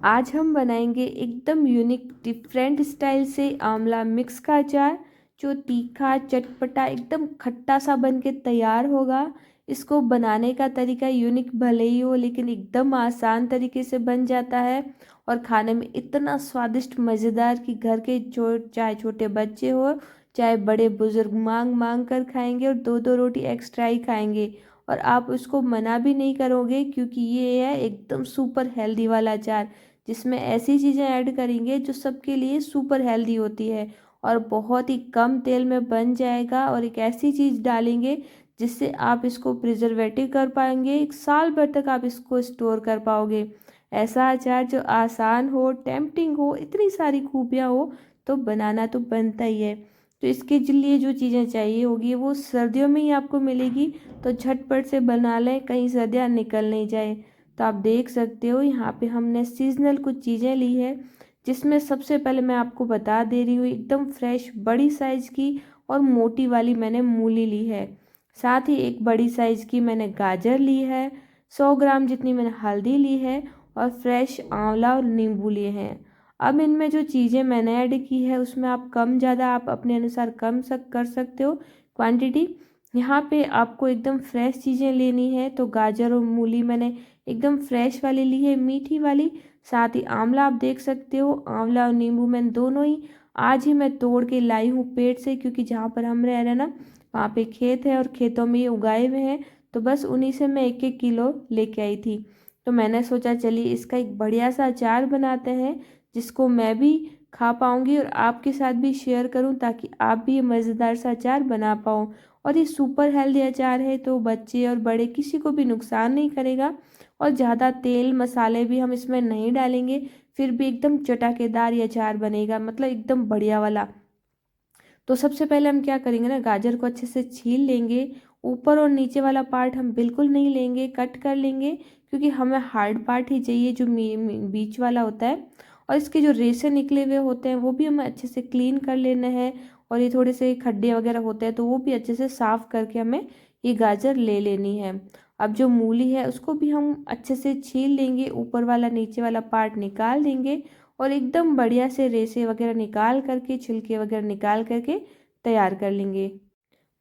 आज हम बनाएंगे एकदम यूनिक डिफरेंट स्टाइल से आंवला मिक्स का अचार, जो तीखा चटपटा एकदम खट्टा सा बन के तैयार होगा। इसको बनाने का तरीका यूनिक भले ही हो, लेकिन एकदम आसान तरीके से बन जाता है और खाने में इतना स्वादिष्ट मज़ेदार कि घर के चाहे छोटे बच्चे हो चाहे बड़े बुजुर्ग मांग मांग कर खाएंगे और दो दो रोटी एक्स्ट्रा ही खाएंगे। और आप उसको मना भी नहीं करोगे, क्योंकि ये है एकदम सुपर हेल्दी वाला अचार, जिसमें ऐसी चीज़ें ऐड करेंगे जो सबके लिए सुपर हेल्दी होती है और बहुत ही कम तेल में बन जाएगा। और एक ऐसी चीज़ डालेंगे जिससे आप इसको प्रिजर्वेटिव कर पाएंगे, 1 साल भर तक आप इसको स्टोर कर पाओगे। ऐसा अचार जो आसान हो, टेम्पटिंग हो, इतनी सारी खूबियाँ हो, तो बनाना तो बनता ही है। तो इसके लिए जो चीज़ें चाहिए होगी वो सर्दियों में ही आपको मिलेगी, तो झटपट से बना लें, कहीं सर्दियाँ निकल नहीं जाए। तो आप देख सकते हो यहाँ पे हमने सीजनल कुछ चीज़ें ली है, जिसमें सबसे पहले मैं आपको बता दे रही हूँ एकदम फ्रेश बड़ी साइज़ की और मोटी वाली मैंने मूली ली है। साथ ही एक बड़ी साइज़ की मैंने गाजर ली है, 100 ग्राम जितनी मैंने हल्दी ली है और फ्रेश आंवला और नींबू लिए हैं। अब इनमें जो चीज़ें मैंने ऐड की है उसमें आप कम ज़्यादा आप अपने अनुसार कम कर सकते हो क्वांटिटी। यहाँ पे आपको एकदम फ्रेश चीज़ें लेनी है, तो गाजर और मूली मैंने एकदम फ्रेश वाली ली है, मीठी वाली। साथ ही आंवला आप देख सकते हो, आंवला और नींबू मैंने दोनों ही आज ही मैं तोड़ के लाई हूँ पेड़ से, क्योंकि जहाँ पर हम रह रहे हैं ना वहाँ पे खेत है और खेतों में ये उगाए हुए हैं, तो बस उन्हीं से मैं 1-1 किलो लेके आई थी। तो मैंने सोचा चलिए इसका एक बढ़िया सा अचार बनाते हैं, जिसको मैं भी खा पाऊँगी और आपके साथ भी शेयर करूँ, ताकि आप भी ये मज़ेदार सा अचार बना पाओ। और ये सुपर हेल्दी अचार है, तो बच्चे और बड़े किसी को भी नुकसान नहीं करेगा और ज़्यादा तेल मसाले भी हम इसमें नहीं डालेंगे, फिर भी एकदम चटाकेदार ये अचार बनेगा, मतलब एकदम बढ़िया वाला। तो सबसे पहले हम क्या करेंगे ना, गाजर को अच्छे से छील लेंगे। ऊपर और नीचे वाला पार्ट हम बिल्कुल नहीं लेंगे, कट कर लेंगे, क्योंकि हमें हार्ड पार्ट ही चाहिए जो बीच वाला होता है। और इसके जो रेशे निकले हुए होते हैं वो भी हमें अच्छे से क्लीन कर लेने हैं। और ये थोड़े से खड्डे वगैरह होते हैं तो वो भी अच्छे से साफ़ करके हमें ये गाजर ले लेनी है। अब जो मूली है उसको भी हम अच्छे से छील लेंगे, ऊपर वाला नीचे वाला पार्ट निकाल देंगे और एकदम बढ़िया से रेसे वगैरह निकाल करके, छिलके वगैरह निकाल करके तैयार कर लेंगे।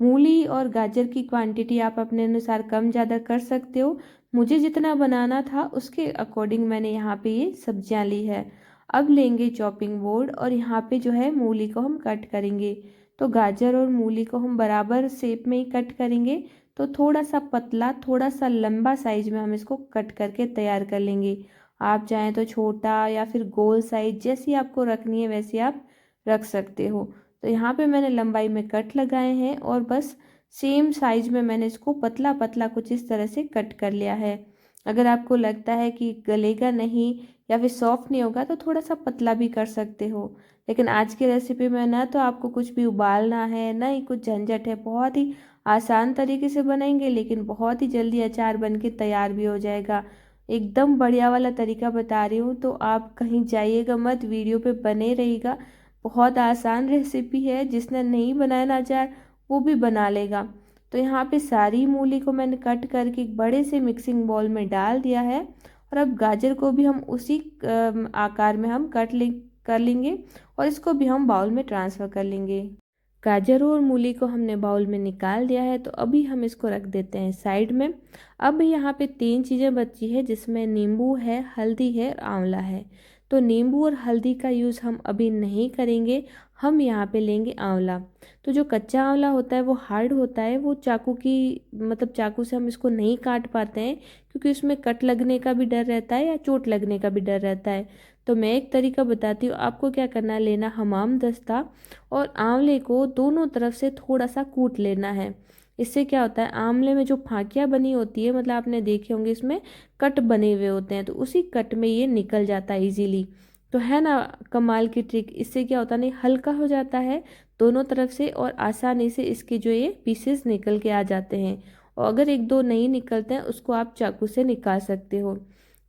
मूली और गाजर की क्वांटिटी आप अपने अनुसार कम ज़्यादा कर सकते हो। मुझे जितना बनाना था उसके अकॉर्डिंग मैंने यहाँ पे ये सब्जियाँ ली है। अब लेंगे चॉपिंग बोर्ड और यहाँ पे जो है मूली को हम कट करेंगे। तो गाजर और मूली को हम बराबर शेप में ही कट करेंगे, तो थोड़ा सा पतला थोड़ा सा लंबा साइज में हम इसको कट करके तैयार कर लेंगे। आप चाहें तो छोटा या फिर गोल साइज जैसी आपको रखनी है वैसी आप रख सकते हो। तो यहाँ पे मैंने लंबाई में कट लगाए हैं और बस सेम साइज में मैंने इसको पतला पतला कुछ इस तरह से कट कर लिया है। अगर आपको लगता है कि गलेगा नहीं या फिर सॉफ्ट नहीं होगा तो थोड़ा सा पतला भी कर सकते हो। लेकिन आज की रेसिपी में ना तो आपको कुछ भी उबालना है ना ही कुछ झंझट है, बहुत ही आसान तरीके से बनाएंगे, लेकिन बहुत ही जल्दी अचार बन के तैयार भी हो जाएगा। एकदम बढ़िया वाला तरीका बता रही हूँ, तो आप कहीं जाइएगा मत, वीडियो पे बने रहिएगा। बहुत आसान रेसिपी है, जिसने नहीं बनाया ना अचार वो भी बना लेगा। तो यहाँ पे सारी मूली को मैंने कट करके एक बड़े से मिक्सिंग बाउल में डाल दिया है। और अब गाजर को भी हम उसी आकार में हम कर लेंगे और इसको भी हम बाउल में ट्रांसफ़र कर लेंगे। गाजरों और मूली को हमने बाउल में निकाल दिया है, तो अभी हम इसको रख देते हैं साइड में। अब यहाँ पे 3 चीज़ें बची है, जिसमें नींबू है, हल्दी है और आंवला है। तो नींबू और हल्दी का यूज़ हम अभी नहीं करेंगे, हम यहाँ पे लेंगे आंवला। तो जो कच्चा आंवला होता है वो हार्ड होता है, वो चाकू की मतलब चाकू से हम इसको नहीं काट पाते हैं, क्योंकि उसमें कट लगने का भी डर रहता है या चोट लगने का भी डर रहता है। तो मैं एक तरीका बताती हूँ आपको क्या करना है, लेना हमाम दस्ता और आंवले को दोनों तरफ से थोड़ा सा कूट लेना है। इससे क्या होता है, आंवले में जो फांकियाँ बनी होती है, मतलब आपने देखे होंगे इसमें कट बने हुए होते हैं, तो उसी कट में ये निकल जाता है इजीली। तो है ना कमाल की ट्रिक, इससे क्या होता नहीं हल्का हो जाता है दोनों तरफ से और आसानी से इसके जो ये पीसेस निकल के आ जाते हैं। और अगर 1-2 नहीं निकलते हैं उसको आप चाकू से निकाल सकते हो।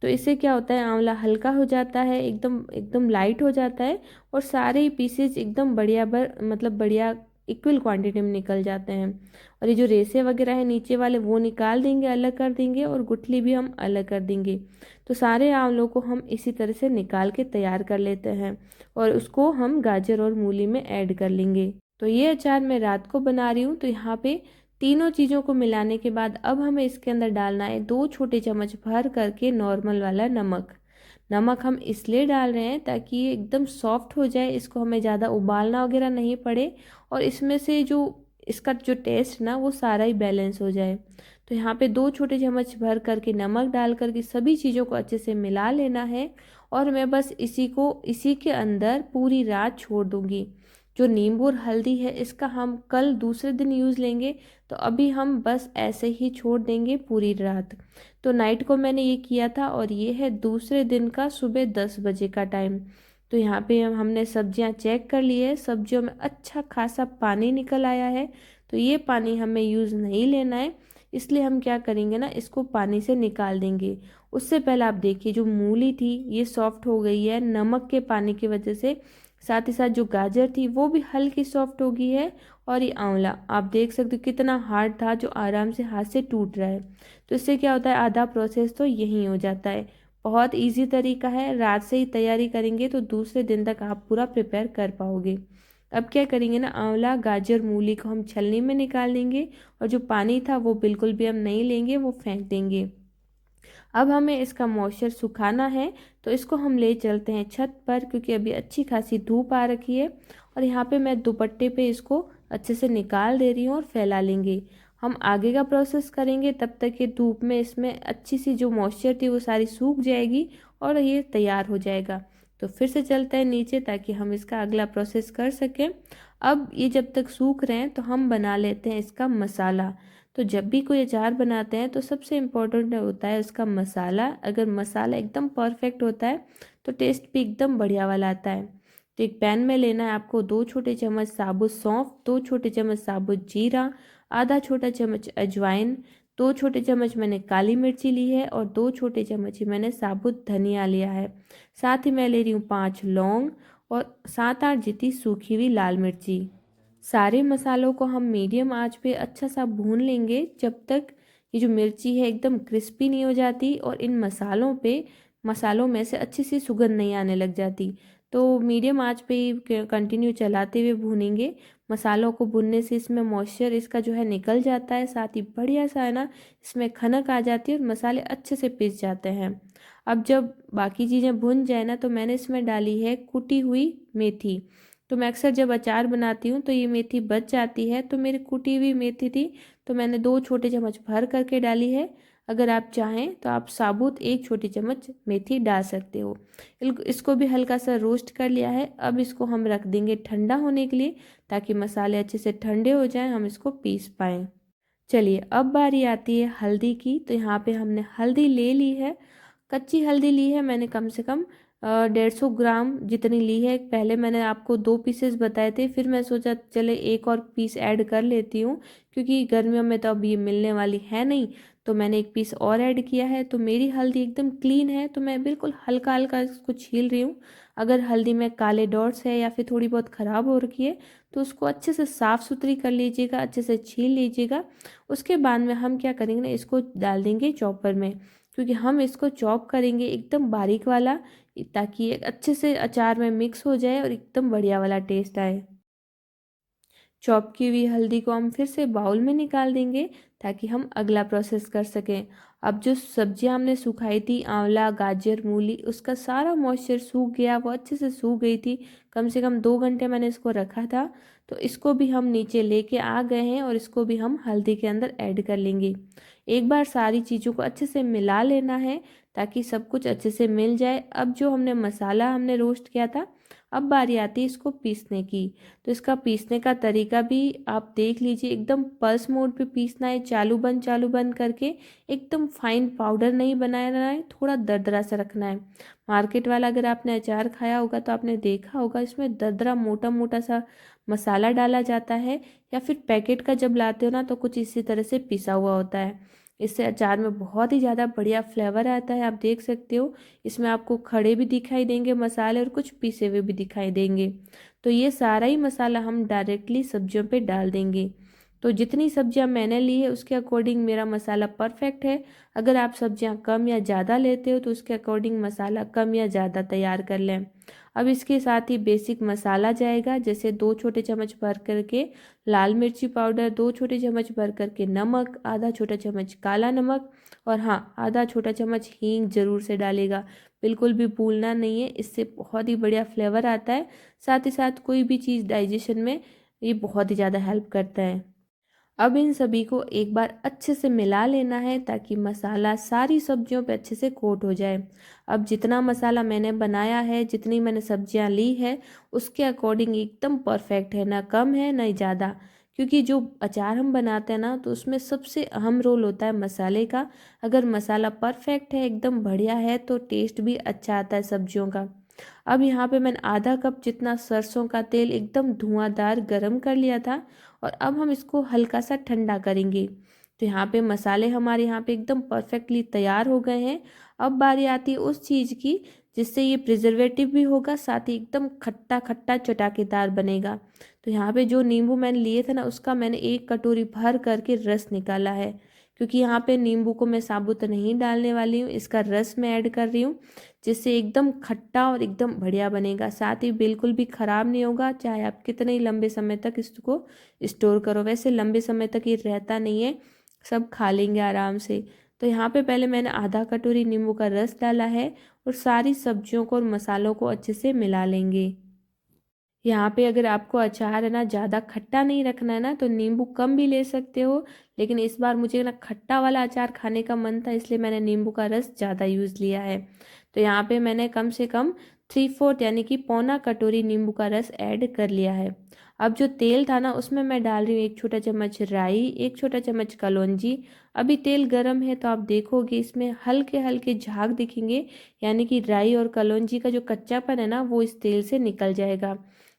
तो इससे क्या होता है, आंवला हल्का हो जाता है, एकदम एकदम लाइट हो जाता है और सारे पीसेज एकदम बढ़िया मतलब बढ़िया इक्वल क्वांटिटी में निकल जाते हैं। और ये जो रेसे वगैरह है नीचे वाले वो निकाल देंगे, अलग कर देंगे, और गुठली भी हम अलग कर देंगे। तो सारे आंवलों को हम इसी तरह से निकाल के तैयार कर लेते हैं और उसको हम गाजर और मूली में ऐड कर लेंगे। तो ये अचार मैं रात को बना रही हूँ। तो यहाँ पे तीनों चीज़ों को मिलाने के बाद अब हमें इसके अंदर डालना है 2 छोटे चम्मच भर करके नॉर्मल वाला नमक। नमक हम इसलिए डाल रहे हैं ताकि ये एकदम सॉफ्ट हो जाए, इसको हमें ज़्यादा उबालना वगैरह नहीं पड़े और इसमें से जो इसका जो टेस्ट ना वो सारा ही बैलेंस हो जाए। तो यहाँ पे 2 छोटे चम्मच भर करके नमक डाल करके सभी चीज़ों को अच्छे से मिला लेना है और मैं बस इसी के अंदर पूरी रात छोड़ दूँगी। जो नींबू और हल्दी है इसका हम कल दूसरे दिन यूज़ लेंगे, तो अभी हम बस ऐसे ही छोड़ देंगे पूरी रात। तो नाइट को मैंने ये किया था और ये है दूसरे दिन का सुबह 10 बजे का टाइम। तो यहाँ पे हमने सब्जियाँ चेक कर ली है, सब्जियों में अच्छा खासा पानी निकल आया है। तो ये पानी हमें यूज़ नहीं लेना है, इसलिए हम क्या करेंगे ना, इसको पानी से निकाल देंगे। उससे पहले आप देखिए जो मूली थी ये सॉफ्ट हो गई है नमक के पानी की वजह से, साथ ही साथ जो गाजर थी वो भी हल्की सॉफ्ट हो गई है, और ये आंवला आप देख सकते हो कितना हार्ड था जो आराम से हाथ से टूट रहा है। तो इससे क्या होता है, आधा प्रोसेस तो यही हो जाता है। बहुत इजी तरीका है, रात से ही तैयारी करेंगे तो दूसरे दिन तक आप पूरा प्रिपेयर कर पाओगे। अब क्या करेंगे ना, आंवला गाजर मूली को हम छलनी में निकाल देंगे और जो पानी था वो बिल्कुल भी हम नहीं लेंगे, वो फेंक देंगे। अब हमें इसका मॉइस्चर सुखाना है, तो इसको हम ले चलते हैं छत पर, क्योंकि अभी अच्छी खासी धूप आ रखी है। और यहाँ पे मैं दुपट्टे पे इसको अच्छे से निकाल दे रही हूँ और फैला लेंगे। हम आगे का प्रोसेस करेंगे, तब तक ये धूप में इसमें अच्छी सी जो मॉइस्चर थी वो सारी सूख जाएगी और ये तैयार हो जाएगा। तो फिर से चलते हैं नीचे ताकि हम इसका अगला प्रोसेस कर सकें। अब ये जब तक सूख रहे हैं तो हम बना लेते हैं इसका मसाला। तो जब भी कोई अचार बनाते हैं तो सबसे इम्पोर्टेंट होता है उसका मसाला। अगर मसाला एकदम परफेक्ट होता है तो टेस्ट भी एकदम बढ़िया वाला आता है। तो एक पैन में लेना है आपको 2 छोटे चम्मच साबुत सौंफ, 2 छोटे चम्मच साबुत जीरा, आधा छोटा चम्मच अजवाइन, 2 छोटे चम्मच मैंने काली मिर्ची ली है और 2 छोटे चम्मच ही मैंने साबुत धनिया लिया है। साथ ही मैं ले रही हूँ 5 लौंग और 7-8 जितनी सूखी हुई लाल मिर्ची। सारे मसालों को हम मीडियम आंच पे अच्छा सा भून लेंगे जब तक ये जो मिर्ची है एकदम क्रिस्पी नहीं हो जाती और इन मसालों में से अच्छी सी सुगंध नहीं आने लग जाती। तो मीडियम आंच पे ही कंटिन्यू चलाते हुए भूनेंगे। मसालों को भूनने से इसमें मॉइस्चर इसका जो है निकल जाता है, साथ ही बढ़िया सा है ना इसमें खनक आ जाती है और मसाले अच्छे से पिस जाते हैं। अब जब बाकी चीज़ें भुन जाए ना, तो मैंने इसमें डाली है कुटी हुई मेथी। तो मैं अक्सर जब अचार बनाती हूँ तो ये मेथी बच जाती है, तो मेरी कुटी हुई मेथी थी तो मैंने 2 छोटे चम्मच भर करके डाली है। अगर आप चाहें तो आप साबुत 1 छोटी चम्मच मेथी डाल सकते हो। इसको भी हल्का सा रोस्ट कर लिया है। अब इसको हम रख देंगे ठंडा होने के लिए, ताकि मसाले अच्छे से ठंडे हो जाएं, हम इसको पीस पाएँ। चलिए अब बारी आती है हल्दी की। तो यहाँ पे हमने हल्दी ले ली है, कच्ची हल्दी ली है मैंने, कम से कम 150 ग्राम जितनी ली है। पहले मैंने आपको 2 पीसेस बताए थे, फिर मैं सोचा चले एक और पीस ऐड कर लेती हूँ, क्योंकि गर्मियों में तो अब ये मिलने वाली है नहीं। तो मैंने एक पीस और ऐड किया है। तो मेरी हल्दी एकदम क्लीन है, तो मैं बिल्कुल हल्का हल्का इसको छील रही हूँ। अगर हल्दी में काले डॉट्स है या फिर थोड़ी बहुत ख़राब हो रखी है तो उसको अच्छे से साफ़ सुथरी कर लीजिएगा, अच्छे से छील लीजिएगा। उसके बाद में हम क्या करेंगे ना, इसको डाल देंगे चॉपर में, क्योंकि हम इसको चॉप करेंगे एकदम बारीक वाला, ताकि ये अच्छे से अचार में मिक्स हो जाए और एकदम बढ़िया वाला टेस्ट आए। चॉप की हुई हल्दी को हम फिर से बाउल में निकाल देंगे ताकि हम अगला प्रोसेस कर सकें। अब जो सब्जियां हमने सुखाई थी, आंवला गाजर मूली, उसका सारा मॉइस्चर सूख गया, वो अच्छे से सूख गई थी। कम से कम 2 घंटे मैंने इसको रखा था। तो इसको भी हम नीचे लेके आ गए हैं और इसको भी हम हल्दी के अंदर ऐड कर लेंगे। एक बार सारी चीज़ों को अच्छे से मिला लेना है ताकि सब कुछ अच्छे से मिल जाए। अब जो मसाला हमने रोस्ट किया था, अब बारी आती है इसको पीसने की। तो इसका पीसने का तरीका भी आप देख लीजिए, एकदम पल्स मोड पे पीसना है, चालू बंद करके। एकदम फाइन पाउडर नहीं बनाना है, थोड़ा दरदरा सा रखना है। मार्केट वाला अगर आपने अचार खाया होगा तो आपने देखा होगा इसमें दरदरा मोटा मोटा सा मसाला डाला जाता है, या फिर पैकेट का जब लाते हो ना तो कुछ इसी तरह से पिसा हुआ होता है। इससे अचार में बहुत ही ज़्यादा बढ़िया फ्लेवर आता है। आप देख सकते हो इसमें आपको खड़े भी दिखाई देंगे मसाले और कुछ पिसे हुए भी दिखाई देंगे। तो ये सारा ही मसाला हम डायरेक्टली सब्जियों पे डाल देंगे। तो जितनी सब्जियां मैंने ली है उसके अकॉर्डिंग मेरा मसाला परफेक्ट है। अगर आप सब्जियां कम या ज़्यादा लेते हो तो उसके अकॉर्डिंग मसाला कम या ज़्यादा तैयार कर लें। अब इसके साथ ही बेसिक मसाला जाएगा, जैसे 2 छोटे चम्मच भर करके लाल मिर्ची पाउडर, 2 छोटे चम्मच भर करके नमक, आधा छोटा चम्मच काला नमक और हाँ, आधा छोटा चम्मच हींग ज़रूर से डालेगा। बिल्कुल भी भूलना नहीं है, इससे बहुत ही बढ़िया फ्लेवर आता है। साथ ही साथ कोई भी चीज़ डाइजेशन में ये बहुत ही ज़्यादा हेल्प करता है। अब इन सभी को एक बार अच्छे से मिला लेना है ताकि मसाला सारी सब्जियों पे अच्छे से कोट हो जाए। अब जितना मसाला मैंने बनाया है, जितनी मैंने सब्जियां ली है, उसके अकॉर्डिंग एकदम परफेक्ट है, ना कम है ना ज़्यादा। क्योंकि जो अचार हम बनाते हैं ना तो उसमें सबसे अहम रोल होता है मसाले का। अगर मसाला परफेक्ट है, एकदम बढ़िया है, तो टेस्ट भी अच्छा आता है सब्जियों का। अब यहाँ पे मैंने आधा कप जितना सरसों का तेल एकदम धुआंधार गरम कर लिया था और अब हम इसको हल्का सा ठंडा करेंगे। तो यहाँ पे मसाले हमारे यहाँ पे एकदम परफेक्टली तैयार हो गए हैं। अब बारी आती है उस चीज़ की जिससे ये प्रिजर्वेटिव भी होगा, साथ ही एकदम खट्टा खट्टा चटाकेदार बनेगा। तो यहाँ पे जो नींबू मैंने लिए थे ना उसका मैंने 1 कटोरी भर करके रस निकाला है। क्योंकि यहाँ पे नींबू को मैं साबुत नहीं डालने वाली हूँ, इसका रस मैं ऐड कर रही हूँ, जिससे एकदम खट्टा और एकदम बढ़िया बनेगा। साथ ही बिल्कुल भी ख़राब नहीं होगा, चाहे आप कितने ही लंबे समय तक इसको स्टोर करो। वैसे लंबे समय तक ये रहता नहीं है, सब खा लेंगे आराम से। तो यहाँ पे पहले मैंने आधा कटोरी नींबू का रस डाला है और सारी सब्जियों को और मसालों को अच्छे से मिला लेंगे। यहाँ पे अगर आपको अचार है ना ज़्यादा खट्टा नहीं रखना है ना तो नींबू कम भी ले सकते हो, लेकिन इस बार मुझे ना खट्टा वाला अचार खाने का मन था, इसलिए मैंने नींबू का रस ज़्यादा यूज़ लिया है। तो यहाँ पे मैंने कम से कम 3/4 यानी कि पौना कटोरी नींबू का रस ऐड कर लिया है। अब जो तेल था ना उसमें मैं डाल रही हूँ 1 छोटा चम्मच राई, 1 छोटा चम्मच कलौंजी। अभी तेल गर्म है तो आप देखोगे इसमें हल्के हल्के झाग दिखेंगे, यानी कि राई और कलौंजी का जो कच्चापन है ना वो इस तेल से निकल जाएगा।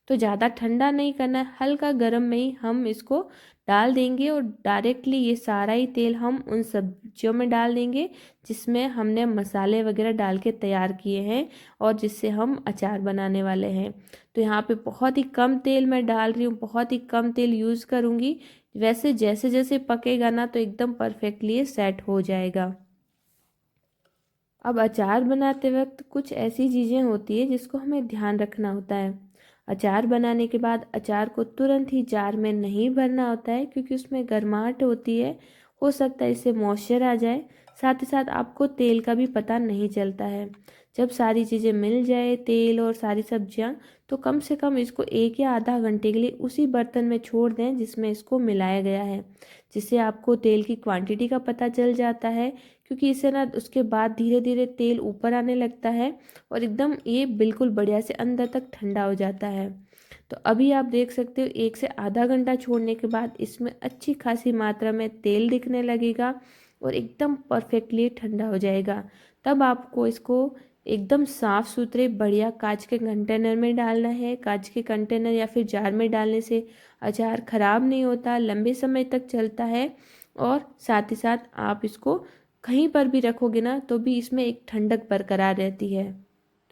तो ज़्यादा ठंडा नहीं करना है, हल्का गर्म में ही हम इसको डाल देंगे और डायरेक्टली ये सारा ही तेल हम उन सब्जियों में डाल देंगे जिसमें हमने मसाले वगैरह डाल के तैयार किए हैं और जिससे हम अचार बनाने वाले हैं। तो यहाँ पे बहुत ही कम तेल मैं डाल रही हूँ, बहुत ही कम तेल यूज़ करूँगी। वैसे जैसे जैसे पकेगा ना तो एकदम परफेक्टली ये सेट हो जाएगा। अब अचार बनाते वक्त कुछ ऐसी चीज़ें होती है जिसको हमें ध्यान रखना होता है। अचार बनाने के बाद अचार को तुरंत ही जार में नहीं भरना होता है, क्योंकि उसमें गर्माहट होती है, हो सकता है इससे मॉइस्चर आ जाए। साथ ही साथ आपको तेल का भी पता नहीं चलता है। जब सारी चीज़ें मिल जाए, तेल और सारी सब्जियां, तो कम से कम इसको 1 या आधा घंटे के लिए उसी बर्तन में छोड़ दें जिसमें इसको मिलाया गया है, जिससे आपको तेल की क्वांटिटी का पता चल जाता है। क्योंकि इससे ना उसके बाद धीरे धीरे तेल ऊपर आने लगता है और एकदम ये बिल्कुल बढ़िया से अंदर तक ठंडा हो जाता है। तो अभी आप देख सकते हो 1 से आधा घंटा छोड़ने के बाद इसमें अच्छी खासी मात्रा में तेल दिखने लगेगा और एकदम परफेक्टली ठंडा हो जाएगा। तब आपको इसको एकदम साफ़ सुथरे बढ़िया कांच के कंटेनर में डालना है। कांच के कंटेनर या फिर जार में डालने से अचार ख़राब नहीं होता, लंबे समय तक चलता है और साथ ही साथ आप इसको कहीं पर भी रखोगे ना तो भी इसमें एक ठंडक बरकरार रहती है।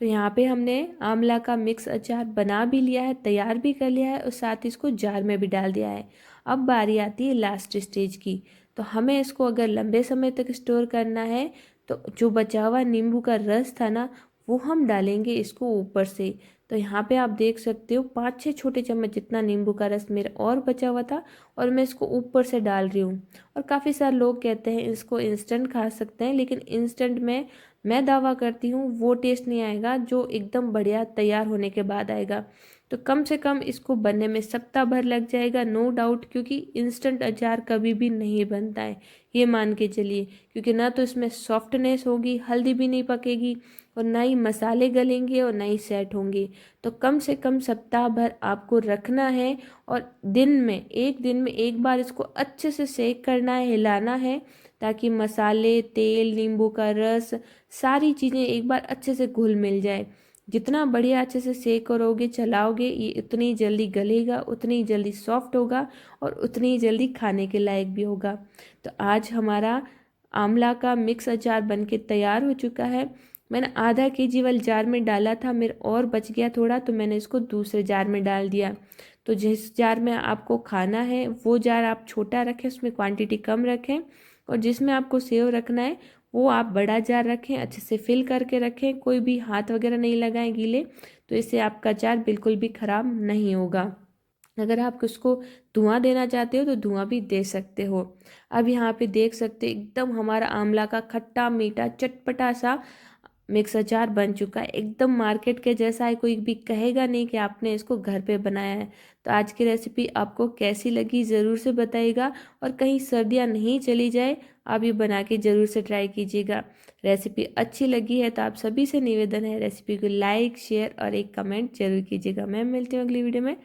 तो यहाँ पे हमने आंवला का मिक्स अचार बना भी लिया है, तैयार भी कर लिया है और साथ ही इसको जार में भी डाल दिया है। अब बारी आती है लास्ट स्टेज की। तो हमें इसको अगर लंबे समय तक स्टोर करना है तो जो बचा हुआ नींबू का रस था ना वो हम डालेंगे इसको ऊपर से। तो यहाँ पे आप देख सकते हो 5-6 छोटे चम्मच जितना नींबू का रस मेरा और बचा हुआ था और मैं इसको ऊपर से डाल रही हूँ। और काफ़ी सारे लोग कहते हैं इसको इंस्टेंट खा सकते हैं, लेकिन इंस्टेंट में मैं दावा करती हूँ वो टेस्ट नहीं आएगा जो एकदम बढ़िया तैयार होने के बाद आएगा। तो कम से कम इसको बनने में सप्ताह भर लग जाएगा, नो डाउट, क्योंकि इंस्टेंट अचार कभी भी नहीं बनता है, ये मान के चलिए। क्योंकि ना तो इसमें सॉफ्टनेस होगी, हल्दी भी नहीं पकेगी और ना ही मसाले गलेंगे और ना ही सेट होंगे। तो कम से कम सप्ताह भर आपको रखना है और दिन में एक बार इसको अच्छे से सेक करना है, हिलाना है, ताकि मसाले, तेल, नींबू का रस, सारी चीज़ें एक बार अच्छे से घुल मिल जाए। जितना बढ़िया अच्छे से सेक करोगे, चलाओगे, ये उतनी जल्दी गलेगा, उतनी जल्दी सॉफ्ट होगा और उतनी जल्दी खाने के लायक भी होगा। तो आज हमारा आंवला का मिक्स अचार बनके तैयार हो चुका है। मैंने आधा केजी वाले जार में डाला था, मेरे और बच गया थोड़ा तो मैंने इसको दूसरे जार में डाल दिया। तो जिस जार में आपको खाना है वो जार आप छोटा रखें, उसमें क्वांटिटी कम रखें, और जिसमें आपको सेव रखना है वो आप बड़ा जार रखें, अच्छे से फिल करके रखें, कोई भी हाथ वगैरह नहीं लगाएं गीले, तो इससे आपका अचार बिल्कुल भी ख़राब नहीं होगा। अगर आप उसको धुआं देना चाहते हो तो धुआं भी दे सकते हो। अब यहाँ पे देख सकते हो एकदम हमारा आंवला का खट्टा मीठा चटपटा सा मिक्स अचार बन चुका है, एकदम मार्केट के जैसा है, कोई भी कहेगा नहीं कि आपने इसको घर पे बनाया है। तो आज की रेसिपी आपको कैसी लगी ज़रूर से बताइएगा, और कहीं सर्दियाँ नहीं चली जाए आप ये बना के ज़रूर से ट्राई कीजिएगा। रेसिपी अच्छी लगी है तो आप सभी से निवेदन है रेसिपी को लाइक शेयर और एक कमेंट जरूर कीजिएगा। मैं मिलती हूँ अगली वीडियो में।